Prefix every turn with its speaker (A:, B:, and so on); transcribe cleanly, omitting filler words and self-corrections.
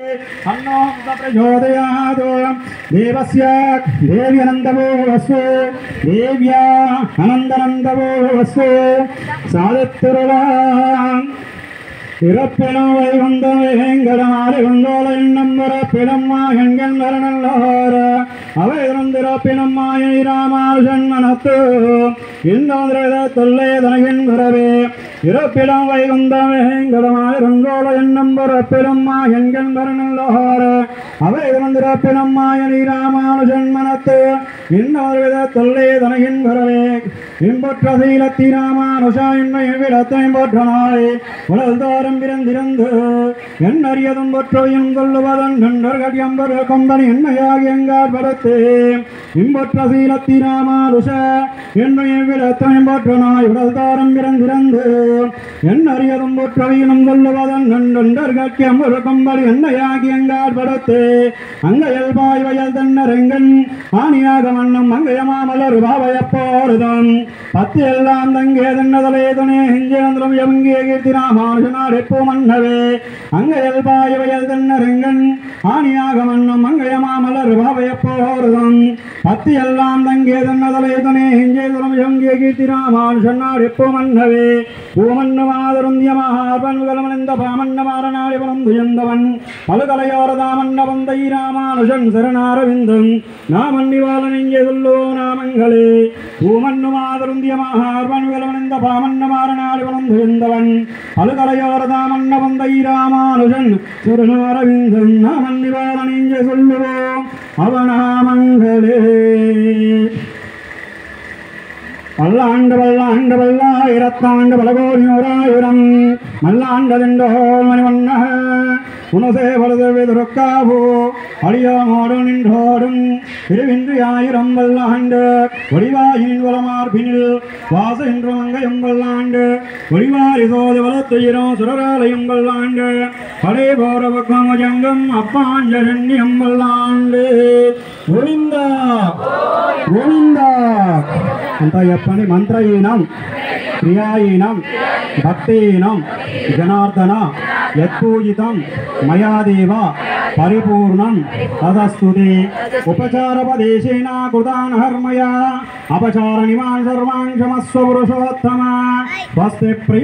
A: अन्नो प्रचोदयात् देवस्य देव्यनन्दवो वस्तु देव्या अनन्दनन्दवो वस्तु सादित्युरुलाम् इरप्पिनं वैकुण्ठमेङ्गलमालि कुण्डोल एण्णम्बरप्पिनं मायङ्गन् वरणल्लोर अवैरन्दिरप्पिनं मायै रामानुजन्मनत्तु इन्दोन्द्रविद तुल्ले दनगिन् गुरवे इरप्पिनं वैकुण्ठमेङ्गलमालि कुण्डोल एण्णम्बरप्पिनं मायङ्गन् वरणल्लोर अवैरन्दिरप्पिनं मायै रामानुजन्मनत्तु इन्दोन्द्रविद तुल्ले दनगिन् गुरवे इम्बुट्रशीलत्ति रामानुजा इन्मै विडत्तै बोट्टनाय उलल्दोर பிறந்திருந்து என்னறியதும் பொற்றையும் கொள்ளுவதன் நண்பர்கள் எம்பர் கொம்பன் என்னையாகி எங்கார் பரத்து இம்பொற்ற சீலத்தி ராமானுஷ என்னைய விடத்தையும் பொற்றனாய் உடல் தாரம் பிறந்திருந்து என்னறியதும் பொற்றையும் கொள்ளுவதன் நண்பர்கள் எம்பர் கொம்பன் என்னையாகி எங்கார் பரத்து அங்கையல் பாய் வயல் தன்னரெங்கன் ஆணியாக மன்னம் அங்கையமாமலர் பாவையப்போருதம் பத்து எல்லாம் தங்கே தன்னதலே துணே ஹிஞ்சேந்திரம் எங்கே கீர்த்தி ராமானுஷனார் மன்னவே அங்கையல் பாய் வயல் தன்னரெங்கன் ஆணியாக மன்னம் அங்கையமாமலர் பாவையப்போருதம் பத்து எல்லாம் தங்கே தன்னதலே துணே ஹிஞ்சேந்திரம் எங்கே கீர்த்தி ராமானுஷனார் மன்னவே பூமன்னு மாதருந்தியமார்பன்கலமணிந்த பாமன்னமாரநாடி வனம் துயந்தவன் பலுகலையோரதாமன்னவந்தை ராமானுஷன் சரணாரவிந்தம் நாமன்னிவாளன் இங்கே சொல்லோ நாமங்களே பூமன்னு மாதருந்தியமார்பன்கலமணிந்த பாமன்னமாரநாடி வனம் துயந்தவன் பலுகலையோரதாமன்னவந்தை ராமானுஷன் சரணாரவிந்தம் நாமன்னிவாளன் இங்கே சொல்லுவோம் அவநாமங்களே பல்லாண்டு பல்லாண்டு பல்லாயிரத்தாண்டு பலகோடி நூறாயிரம் மல்லாண்டதென்றோல் மணிவண்ண உனசே பலது விதுருக்காவோ அழியாமோடு நின்றோடும் திருவின்றி ஆயிரம் பல்லாண்டு ஒளிவாயின் வளமார்பினில் வாச என்று மங்கையும் பல்லாண்டு ஒளிவாரி சோதி வளத்துயிரும் சுரராலையும் பல்லாண்டு படை போற பக்வமஜங்கம் அப்பாஞ்சரண்யம் பல்லாண்டு கோவிந்தா கோவிந்தா अंत यप्पनि मंत्रयीनां क्रियायीनां भक्तीनां जनार्दन यत्पूजितं मया देव परिपूर्णं तदस्तुते उपचारपदेशेन कृतान् हर्मया अपचारनिवान् सर्वान् क्षमस्व पुरुषोत्तम स्वस्ति प्रिय